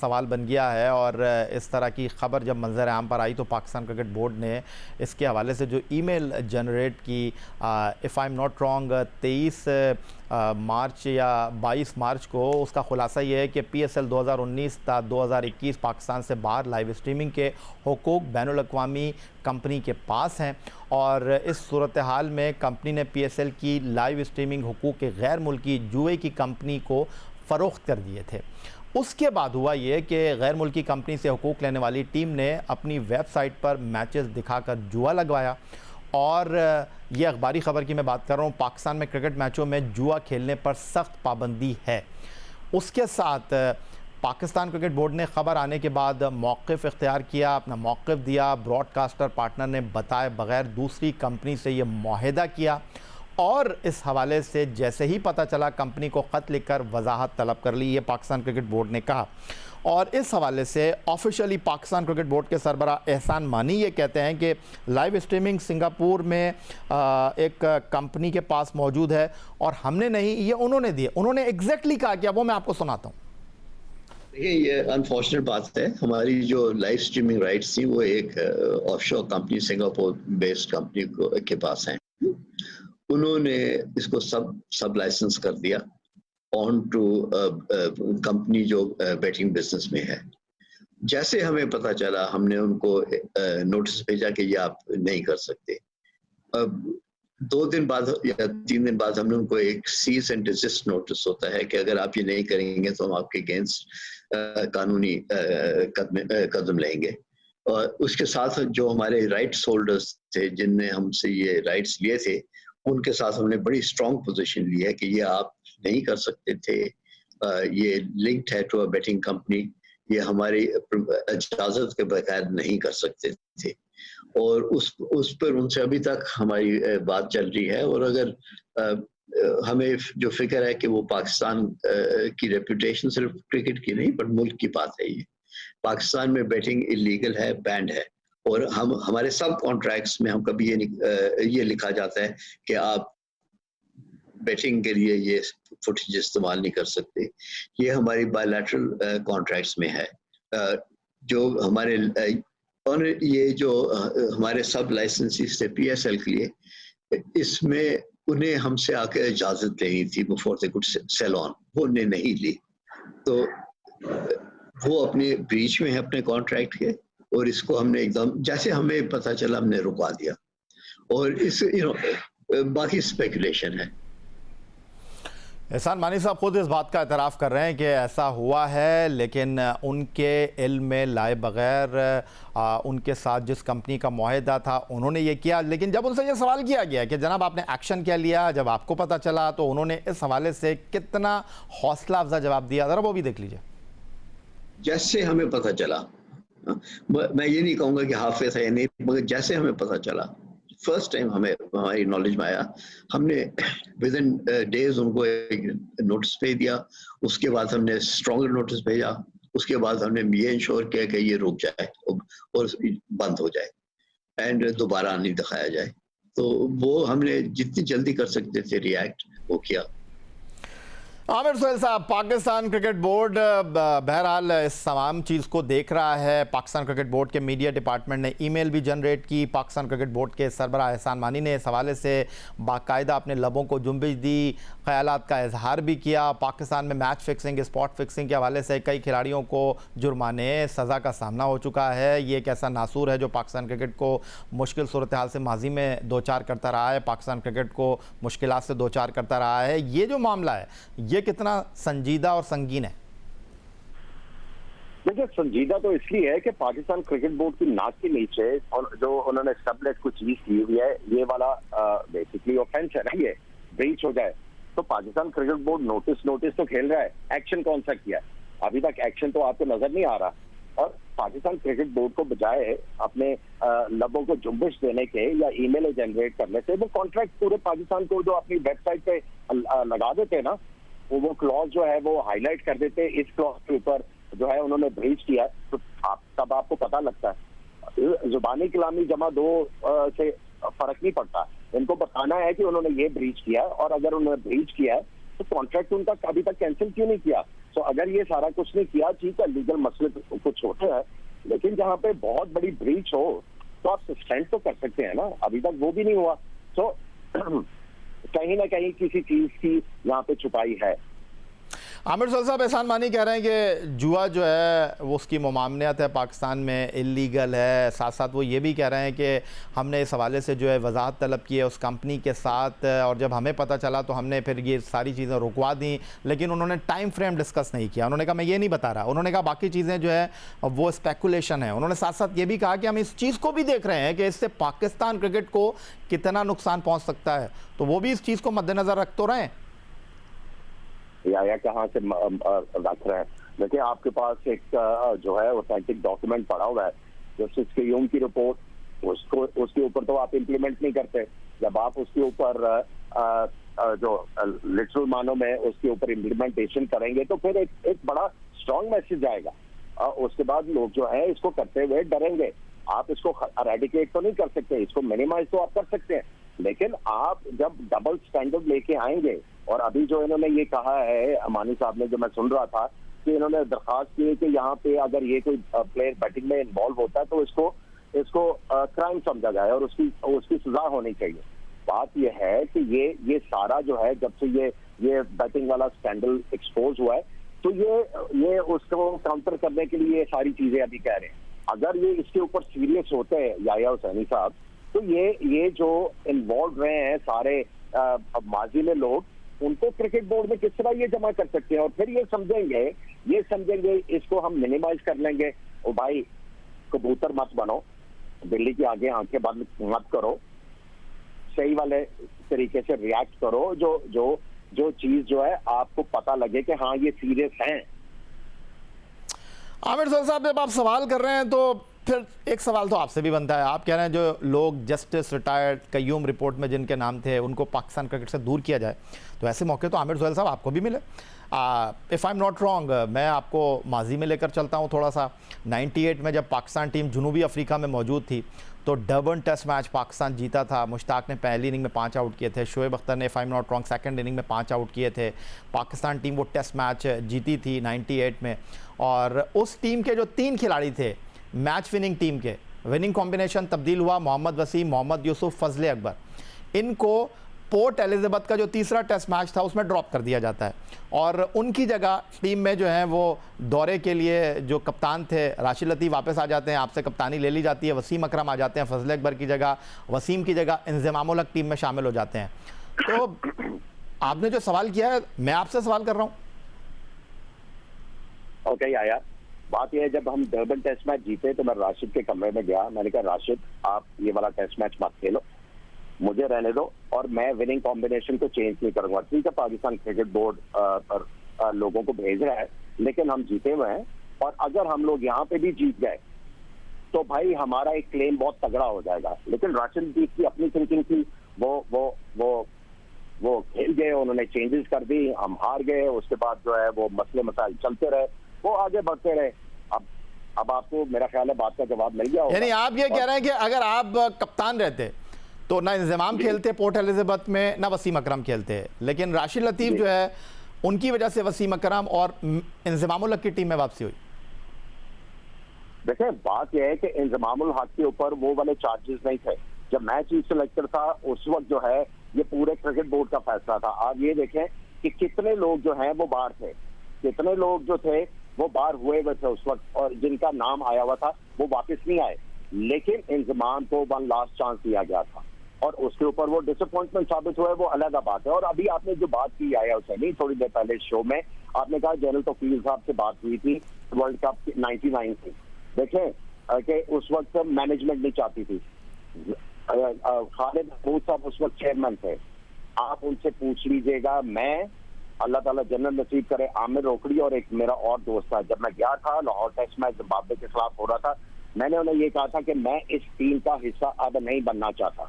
सवाल बन गया है। और इस तरह की ख़बर जब मंज़र आम पर आई तो पाकिस्तान क्रिकेट बोर्ड ने इसके हवाले से जो ईमेल जनरेट की, if I am not wrong 23 मार्च या 22 मार्च को, उसका ख़ुलासा ये है कि PSL 2019 ta 2021 पाकिस्तान से बाहर लाइव स्ट्रीमिंग के हुकूक बैनुल-अक़वामी कंपनी के पास हैं। और इस सूरत हाल में कंपनी ने PSL की लाइव स्ट्रीमिंग हुकूक के गैर मुल्की जुए की कंपनी को फ़रोख्त कर दिए थे। उसके बाद हुआ ये कि गैर मुल्की कंपनी से हुकूक लेने वाली टीम ने अपनी वेबसाइट पर मैचेस दिखाकर जुआ लगवाया। और ये अखबारी ख़बर की मैं बात कर रहा हूँ, पाकिस्तान में क्रिकेट मैचों में जुआ खेलने पर सख्त पाबंदी है। उसके साथ पाकिस्तान क्रिकेट बोर्ड ने ख़बर आने के बाद मौक़िफ़ इख्तियार किया, अपना मौक़िफ़ दिया। ब्रॉडकास्टर पार्टनर ने बताए बग़ैर दूसरी कंपनी से ये मुआहिदा किया और इस हवाले से जैसे ही पता चला कंपनी को ख़त लिखकर वजाहत तलब कर ली, ये पाकिस्तान क्रिकेट बोर्ड ने कहा। और इस हवाले से ऑफिशियली पाकिस्तान क्रिकेट बोर्ड के सरबराह एहसान मानी ये कहते हैं कि लाइव स्ट्रीमिंग सिंगापुर में एक कंपनी के पास मौजूद है और हमने नहीं, ये उन्होंने दिए। उन्होंने एग्जैक्टली कहा क्या, वो मैं आपको सुनाता हूँ। देखिए, ये अनफॉर्चुनेट बात है। हमारी जो लाइव स्ट्रीमिंग राइट्स थी वो एक offshore company, Singapore based company के पास हैं। उन्होंने इसको सब लाइसेंस कर दिया ऑन टू कंपनी जो बेटिंग बिजनेस में है। जैसे हमें पता चला हमने उनको नोटिस भेजा कि ये आप नहीं कर सकते। अब 2 दिन बाद या 3 दिन बाद हमने उनको एक सीज एंड डिजिस्ट नोटिस होता है कि अगर आप ये नहीं करेंगे तो हम आपके अगेंस्ट कानूनी कदम लेंगे। और उसके साथ जो हमारे राइट्स होल्डर्स थे जिनने हमसे ये राइट्स लिए थे, उनके साथ हमने बड़ी स्ट्रॉन्ग पोजीशन ली है कि ये आप नहीं कर सकते थे, ये लिंक्ड है टू अ बेटिंग कंपनी, ये हमारी इजाजत के बगैर नहीं कर सकते थे। और उस पर उनसे अभी तक हमारी बात चल रही है। और अगर हमें जो फिक्र है कि वो पाकिस्तान की रेपुटेशन सिर्फ क्रिकेट की नहीं पर मुल्क की बात है। ये पाकिस्तान में बेटिंग इलीगल है, बैंड है। और हम हमारे सब कॉन्ट्रैक्ट्स में हम कभी ये लिखा जाता है कि आप बेटिंग के लिए ये फुटेज इस्तेमाल नहीं कर सकते। ये हमारी बायलैटरल कॉन्ट्रैक्ट्स में है। जो हमारे और ये जो हमारे सब लाइसेंसेस थे PSL के लिए, इसमें उन्हें हमसे आके इजाजत लेनी थी before they could sell on, वो उन्हें नहीं ली। तो वो अपने ब्रीच में है अपने कॉन्ट्रैक्ट के, और इसको हमने एकदम जैसे हमें पता चला हमने रुकवा दिया। और इस बाकी स्पेकुलेशन है। एहसान मानी साहब खुद इस बात का एतराफ़ कर रहे हैं कि ऐसा हुआ है, लेकिन उनके इल्म में लाए बग़ैर उनके साथ जिस कंपनी का मुआहिदा था उन्होंने ये किया। लेकिन जब उनसे ये सवाल किया गया कि जनाब आपने एक्शन क्या लिया जब आपको पता चला, तो उन्होंने इस हवाले से कितना हौसला अफजा जवाब दिया, ज़रा वो भी देख लीजिए। जैसे हमें पता चला, मैं ये नहीं कहूँगा कि हाफिज है या नहीं, मगर जैसे हमें पता चला, फर्स्ट टाइम हमें हमारी नॉलेज में आया, हमने विद इन डेज उनको एक नोटिस भेज दिया। उसके बाद हमने स्ट्रॉन्गर नोटिस भेजा। उसके बाद हमने ये इंश्योर किया कि ये रुक जाए और बंद हो जाए एंड दोबारा नहीं दिखाया जाए। तो वो हमने जितनी जल्दी कर सकते थे रिएक्ट वो किया। आमिर सुहेल साहब, पाकिस्तान क्रिकेट बोर्ड बहरहाल इस तमाम चीज़ को देख रहा है। पाकिस्तान क्रिकेट बोर्ड के मीडिया डिपार्टमेंट ने ईमेल भी जनरेट की। पाकिस्तान क्रिकेट बोर्ड के सरबराह एहसान मानी ने इस हवाले से बाकायदा अपने लबों को जुम्बिश दी, ख्यालात का इजहार भी किया। पाकिस्तान में मैच फिक्सिंग, स्पॉट फिक्सिंग के हवाले से कई खिलाड़ियों को जुर्माने, सज़ा का सामना हो चुका है। ये एक ऐसा नासूर है जो पाकिस्तान क्रिकेट को मुश्किल सूरत हाल से माजी में दो चार करता रहा है, पाकिस्तान क्रिकेट को मुश्किलात से दो चार करता रहा है। ये जो मामला है ये कितना संजीदा और संगीन है? देखिए, संजीदा तो इसलिए है कि पाकिस्तान क्रिकेट बोर्ड की नाक के नीचे और जो उन्होंने सबनेट को चीज की हुई है, ये वाला बेसिकली ऑफेंस है ना, ये ब्रीच हो जाए तो पाकिस्तान क्रिकेट बोर्ड नोटिस तो खेल रहा है, एक्शन कौन सा किया? अभी तक एक्शन तो आपको नजर नहीं आ रहा। और पाकिस्तान क्रिकेट बोर्ड को बजाय अपने लबों को जुम्बिश देने के या ईमेल जनरेट करने से वो कॉन्ट्रैक्ट पूरे पाकिस्तान को जो अपनी वेबसाइट पे लगा देते ना, वो क्लॉज जो है वो हाईलाइट कर देते। इस क्लॉज के ऊपर जो है उन्होंने ब्रीच किया, तो तब आपको पता लगता है। जुबानी कलामी जमा दो से फर्क नहीं पड़ता। इनको बताना है कि उन्होंने ये ब्रीच किया, और अगर उन्होंने ब्रीच किया है तो कॉन्ट्रैक्ट उनका अभी तक कैंसिल क्यों नहीं किया? तो अगर ये सारा कुछ नहीं किया, ठीक है लीगल मसले तो कुछ होते हैं, लेकिन जहाँ पे बहुत बड़ी ब्रीच हो तो आप सस्पेंड तो कर सकते हैं ना, अभी तक वो भी नहीं हुआ। तो कहीं ना कहीं किसी चीज की यहाँ पे छुपाई है। आमिर सुहेल साहब, एहसान मानी कह रहे हैं कि जुआ जो है वो उसकी ममानियत है पाकिस्तान में, इलीगल है। साथ साथ वो ये भी कह रहे हैं कि हमने इस हवाले से जो है वजाहत तलब की है उस कंपनी के साथ, और जब हमें पता चला तो हमने फिर ये सारी चीज़ें रुकवा दी, लेकिन उन्होंने टाइम फ्रेम डिस्कस नहीं किया। उन्होंने कहा मैं ये नहीं बता रहा, उन्होंने कहा बाकी चीज़ें जो है वो स्पेकुलेशन है। उन्होंने साथ साथ ये भी कहा कि हम इस चीज़ को भी देख रहे हैं कि इससे पाकिस्तान क्रिकेट को कितना नुकसान पहुँच सकता है, तो वो भी इस चीज़ को मद्देनज़र रख तो रहे हैं। या कहाँ से रख रहे हैं? देखिए आपके पास एक जो है ऑथेंटिक डॉक्यूमेंट पड़ा हुआ है, जस्टिस क्यूम की रिपोर्ट, उसको उसके ऊपर तो आप इम्प्लीमेंट नहीं करते। जब आप उसके ऊपर जो लिटरल मानों में उसके ऊपर इम्प्लीमेंटेशन करेंगे तो फिर एक बड़ा स्ट्रॉन्ग मैसेज आएगा। उसके बाद लोग जो है इसको करते हुए डरेंगे। आप इसको एरेडिकेट तो नहीं कर सकते, इसको मिनिमाइज तो आप कर सकते हैं, लेकिन आप जब डबल स्टैंडर्ड लेके आएंगे, और अभी जो इन्होंने ये कहा है अमानी साहब ने, जो मैं सुन रहा था कि इन्होंने दरखास्त की है कि यहाँ पे अगर ये कोई प्लेयर बैटिंग में इन्वॉल्व होता है तो इसको क्राइम समझा जाए और उसकी सजा होनी चाहिए। बात ये है कि ये सारा जो है, जब से ये बैटिंग वाला स्कैंडल एक्सपोज हुआ है, तो ये उसको काउंटर करने के लिए ये सारी चीजें अभी कह रहे हैं। अगर ये इसके ऊपर सीरियस होते हैं याया हुसैनी साहब, तो ये जो इन्वॉल्व रहे हैं सारे माजी में लोग, उनको क्रिकेट बोर्ड में किस तरह ये जमा कर सकते हैं, और फिर ये समझेंगे इसको हम मिनिमाइज कर लेंगे। ओ भाई, कबूतर मत बनो, बिल्ली के आगे आंखें बंद मत करो, सही वाले तरीके से रिएक्ट करो, जो चीज जो है आपको पता लगे कि हाँ ये सीरियस है। आमिर सुहेल साहब, जब आप सवाल कर रहे हैं तो फिर एक सवाल तो आपसे भी बनता है। आप कह रहे हैं जो लोग जस्टिस रिटायर्ड कयूम रिपोर्ट में जिनके नाम थे उनको पाकिस्तान क्रिकेट से दूर किया जाए, तो ऐसे मौके तो आमिर सुहेल साहब आपको भी मिले। If I am not wrong, मैं आपको माजी में लेकर चलता हूँ थोड़ा सा। 98 में जब पाकिस्तान टीम जनूबी अफ्रीका में मौजूद थी तो डर्बन टेस्ट मैच पाकिस्तान जीता था। मुश्ताक ने पहली इनिंग में 5 आउट किए थे, शोएब अख्तर ने if I am not wrong second inning में 5 आउट किए थे। पाकिस्तान टीम वो टेस्ट मैच जीती थी 98 में, और उस टीम के जो 3 खिलाड़ी थे मैच विनिंग टीम के, विनिंग कॉम्बिनेशन तब्दील हुआ, मोहम्मद वसीम, मोहम्मद यूसुफ, फजले अकबर। इनको पोर्ट एलिजाबेथ का जो तीसरा टेस्ट मैच था उसमें ड्रॉप कर दिया जाता है, और उनकी जगह टीम में जो है वो दौरे के लिए जो कप्तान थे राशिद लतीफ़ वापस आ जाते हैं, आपसे कप्तानी ले ली जाती है, वसीम अकरम आ जाते हैं फजले अकबर की जगह, वसीम की जगह इंज़माम उल हक टीम में शामिल हो जाते हैं। तो आपने जो सवाल किया है, मैं आपसे सवाल कर रहा हूँ। ओके यार, बात यह है, जब हम डर्बन टेस्ट मैच जीते तो मैं राशिद के कमरे में गया, मैंने कहा राशिद आप ये वाला टेस्ट मैच मत खेलो, मुझे रहने दो, और मैं विनिंग कॉम्बिनेशन को चेंज नहीं करूंगा। ठीक है, पाकिस्तान क्रिकेट बोर्ड पर लोगों को भेज रहा है, लेकिन हम जीते हुए हैं, और अगर हम लोग यहाँ पे भी जीत गए तो भाई हमारा एक क्लेम बहुत तगड़ा हो जाएगा। लेकिन राशिद की अपनी थिंकिंग थी, वो खेल गए, उन्होंने चेंजेस कर दी, हम हार गए, उसके बाद जो है वो मसले मसाइल चलते रहे, वो आगे बढ़ते रहे। अब आपको मेरा ख्याल है बात का जवाब मिल गया होगा। यानी आप ये कह रहे हैं कि अगर आप कप्तान रहते तो ना इंज़माम खेलते पोर्ट एलिजाबेथ में, ना वसीम अकरम खेलते, लेकिन राशिद लतीफ़ जो है उनकी वजह से वसीम अकरम और इंज़माम उल हक की टीम में वापसी हुई। देखिए बात यह है कि इंज़माम उल हक के ऊपर वो वाले चार्जेस नहीं थे। जब मैं चीफ सेलेक्टर था उस वक्त जो है ये पूरे क्रिकेट बोर्ड का फैसला था। आप ये देखें कि कितने लोग जो हैं वो बाहर थे, कितने लोग जो थे वो बाहर हुए थे उस वक्त, और जिनका नाम आया हुआ था वो वापस नहीं आए, लेकिन इंज़माम को वन लास्ट चांस दिया गया था, और उसके ऊपर वो डिसअपॉइंटमेंट साबित हुआ है, वो अलग बात है। और अभी आपने जो बात की याया हुसैनी थोड़ी देर पहले शो में, आपने कहा जनरल तौकीर साहब से बात हुई थी वर्ल्ड कप 99 की। देखें कि उस वक्त मैनेजमेंट नहीं चाहती थी, खालिद महमूद साहब उस वक्त चेयरमैन थे, आप उनसे पूछ लीजिएगा। मैं अल्लाह ताला जन्नत नसीब करे, आमिर रोकड़ी और एक मेरा और दोस्त था, जब मैं गया था लाहौर टेस्ट मैच जिम्बाब्वे के खिलाफ हो रहा था, मैंने उन्हें ये कहा था कि मैं इस टीम का हिस्सा अब नहीं बनना चाहता,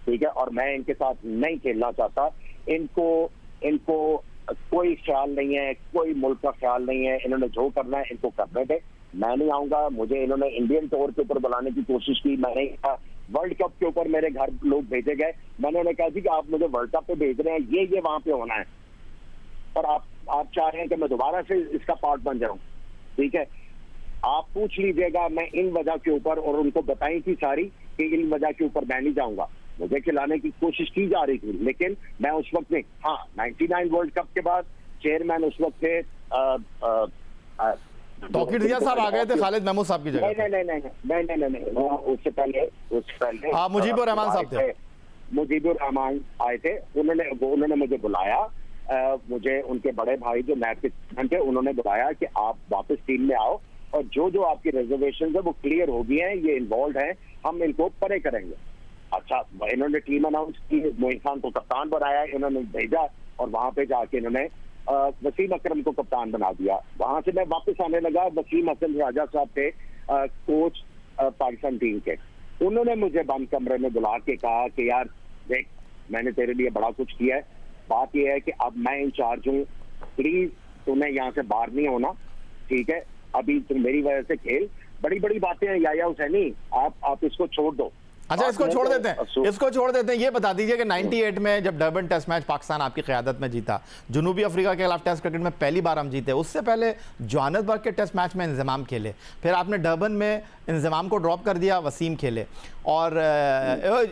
ठीक है, और मैं इनके साथ नहीं खेलना चाहता। इनको कोई ख्याल नहीं है, कोई मुल्क का ख्याल नहीं है, इन्होंने जो करना है इनको करने दे, मैं नहीं आऊंगा। मुझे इन्होंने इंडियन टूर के ऊपर बुलाने की कोशिश की, मैंने वर्ल्ड कप के ऊपर मेरे घर लोग भेजे गए, मैंने उन्हें कहा कि आप मुझे वर्ल्ड कप पे भेज रहे हैं, ये वहां पे होना है, और आप चाह रहे हैं कि मैं दोबारा से इसका पार्ट बन जाऊं, ठीक है, आप पूछ लीजिएगा, मैं इन वजह के ऊपर, और उनको बताई थी सारी कि इन वजह के ऊपर मैं नहीं जाऊंगा। मुझे खिलाने की कोशिश की जा रही थी, लेकिन मैं उस वक्त नहीं। हाँ, 99 वर्ल्ड कप के बाद चेयरमैन उस वक्त थे तौकीर जिया साहब आ गए थे खालिद महमूद साहब की जगह। नहीं, उससे पहले हाँ, मुजीबुर रहमान साहब थे। मुजीबुर रहमान आए थे, उन्होंने मुझे बुलाया, मुझे उनके बड़े भाई जो नायब कैप्टन थे उन्होंने बुलाया कि आप वापस टीम में आओ, और जो आपकी रिजर्वेशन है वो क्लियर हो गई हैं, ये इन्वॉल्व हैं, हम इनको परे करेंगे। अच्छा, इन्होंने टीम अनाउंस की, मोइन खान को कप्तान बनाया, इन्होंने भेजा, और वहां पे जाके इन्होंने वसीम अकरम को कप्तान बना दिया। वहां से मैं वापस आने लगा, वसीम हसन राजा साहब थे कोच पाकिस्तान टीम के, उन्होंने मुझे बंद कमरे में बुला के कहा कि यार देख, मैंने तेरे लिए बड़ा कुछ किया है, बात यह है कि अब मैं इंचार्ज हूँ, प्लीज तुम्हें यहाँ से बाहर नहीं होना, ठीक है, अभी तुम मेरी वजह से खेल। बड़ी बड़ी बातें हैं याया हुसैनी, आप इसको छोड़ दो। अच्छा, इसको छोड़ देते हैं, इसको छोड़ देते हैं। ये बता दीजिए कि 98 में जब डरबन टेस्ट मैच पाकिस्तान आपकी क़यादत में जीता, जनूबी अफ्रीका के खिलाफ टेस्ट क्रिकेट में पहली बार हम जीते, उससे पहले जोहान्सबर्ग के टेस्ट मैच में इंजमाम खेले, फिर आपने डरबन में इंजमाम को ड्रॉप कर दिया, वसीम खेले, और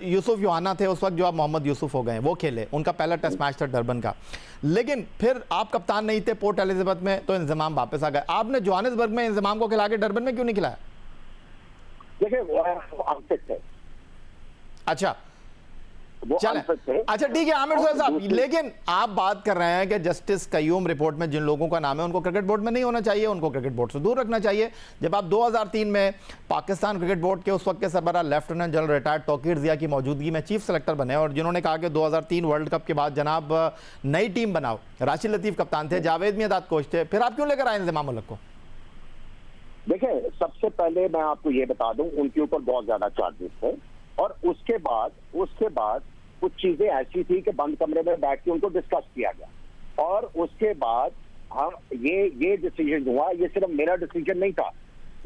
यूसुफ योहाना थे उस वक्त जो आप मोहम्मद यूसुफ हो गए, वो खेले, उनका पहला टेस्ट मैच था डरबन का। लेकिन फिर आप कप्तान नहीं थे पोर्ट एलिजाबेथ में, तो इंजमाम वापस आ गए। आपने जोहान्सबर्ग में इंजमाम को खिला के डरबन में क्यों नहीं खिलाया? देखिए, अच्छा चले, अच्छा ठीक है आमिर साहब, लेकिन आप बात कर रहे हैं कि जस्टिस कयूम रिपोर्ट में जिन लोगों का नाम है उनको क्रिकेट बोर्ड में नहीं होना चाहिए, उनको क्रिकेट बोर्ड से दूर रखना चाहिए। जब आप 2003 में पाकिस्तान क्रिकेट बोर्ड के उस वक्त के सरबराह लेफ्टिनेंट जनरल रिटायर्ड तौकीर जिया की मौजूदगी में चीफ सेलेक्टर बने, और जिन्होंने कहा कि 2003 वर्ल्ड कप के बाद जनाब नई टीम बनाओ, राशिद लतीफ़ कप्तान थे, जावेद मियांदाद कोच थे, फिर आप क्यों लेकर आए इंतजाम मुल्क को? देखिए, सबसे पहले मैं आपको ये बता दूं, उनके ऊपर बहुत ज्यादा चार्जेस थे, और उसके बाद कुछ चीजें ऐसी थी कि बंद कमरे में बैठ के उनको डिस्कस किया गया, और उसके बाद हम ये डिसीजन हुआ, ये सिर्फ मेरा डिसीजन नहीं था,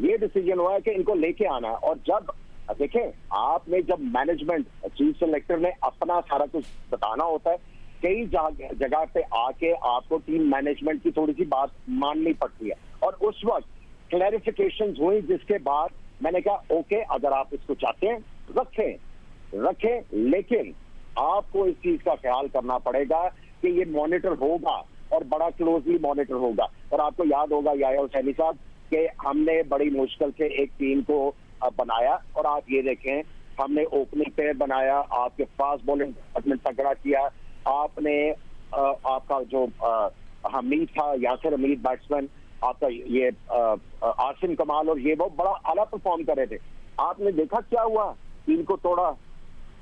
ये डिसीजन हुआ कि इनको लेके आना। और जब देखें, आपने जब मैनेजमेंट चीफ सेलेक्टर ने अपना सारा कुछ बताना होता है, कई जगह पे आके आपको टीम मैनेजमेंट की थोड़ी सी बात माननी पड़ती है, और उस वक्त क्लैरिफिकेशंस हुई, जिसके बाद मैंने कहा ओके, अगर आप इसको चाहते हैं रखें, लेकिन आपको इस चीज का ख्याल करना पड़ेगा कि ये मॉनिटर होगा, और बड़ा क्लोजली मॉनिटर होगा। और आपको याद होगा याया हुसैनी साहब कि हमने बड़ी मुश्किल से एक टीम को बनाया, और आप ये देखें, हमने ओपनिंग पेयर बनाया, आपके फास्ट बॉलिंग डिपार्टमेंट तगड़ा किया, आपने आपका जो हमीद था, यासिर हमीद बैट्समैन, आपका ये आसिम कमाल, और ये वो बड़ा आला परफॉर्म कर रहे थे। आपने देखा क्या हुआ, टीम को तोड़ा,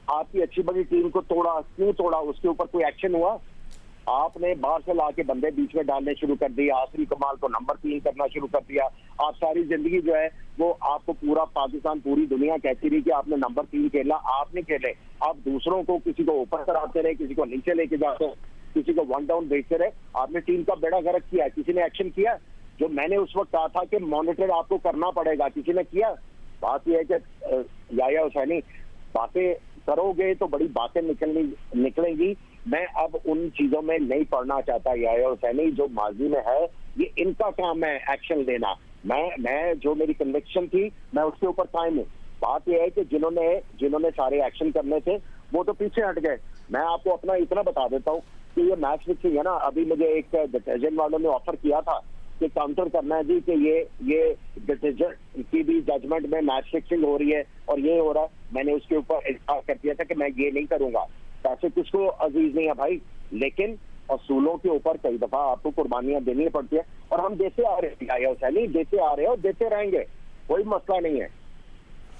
आपकी अच्छी बड़ी टीम को तोड़ा, क्यों तोड़ा, उसके ऊपर कोई एक्शन हुआ? आपने बाहर से लाके बंदे बीच में डालने शुरू कर दिए, आसिम कमाल को नंबर 3 करना शुरू कर दिया। आप सारी जिंदगी जो है वो आपको पूरा पाकिस्तान, पूरी दुनिया कहती रही कि आपने नंबर 3 खेला, आपने खेले, आप दूसरों को, किसी को ऊपर कराते रहे, किसी को नीचे लेके जाते रहे, किसी को 1 डाउन भेजते रहे, आपने टीम का बेड़ा गर्क किया। किसी ने एक्शन किया? जो मैंने उस वक्त कहा था कि मॉनिटर आपको करना पड़ेगा, किसी ने किया? बात यह है कि याया हुसैनी, बातें करोगे तो बड़ी बातें निकलेंगी। मैं अब उन चीजों में नहीं पढ़ना चाहता याया हुसैनी, जो माजी में है ये इनका काम है एक्शन लेना। मैं जो मेरी कन्विक्शन थी मैं उसके ऊपर कायम हूँ। बात यह है कि जिन्होंने सारे एक्शन करने थे वो तो पीछे हट गए। मैं आपको अपना इतना बता देता हूँ कि ये मैच फिक्सिंग है ना, अभी मुझे एक डिटर्जेंट वालों ने ऑफर किया था कि काउंटर करना है जी, कि ये डिटर्जेंट की भी जजमेंट में मैच फिक्सिंग हो रही है और ये हो रहा है। मैंने उसके ऊपर इल्जाम कर दिया था कि मैं ये नहीं करूंगा। पैसे किसको अजीज नहीं है भाई, लेकिन असूलों के ऊपर कई दफा आपको कुर्बानियां देनी पड़ती है, और हम देते आ रहे हैं, देते आ रहे हैं और देते रहेंगे, कोई मसला नहीं है।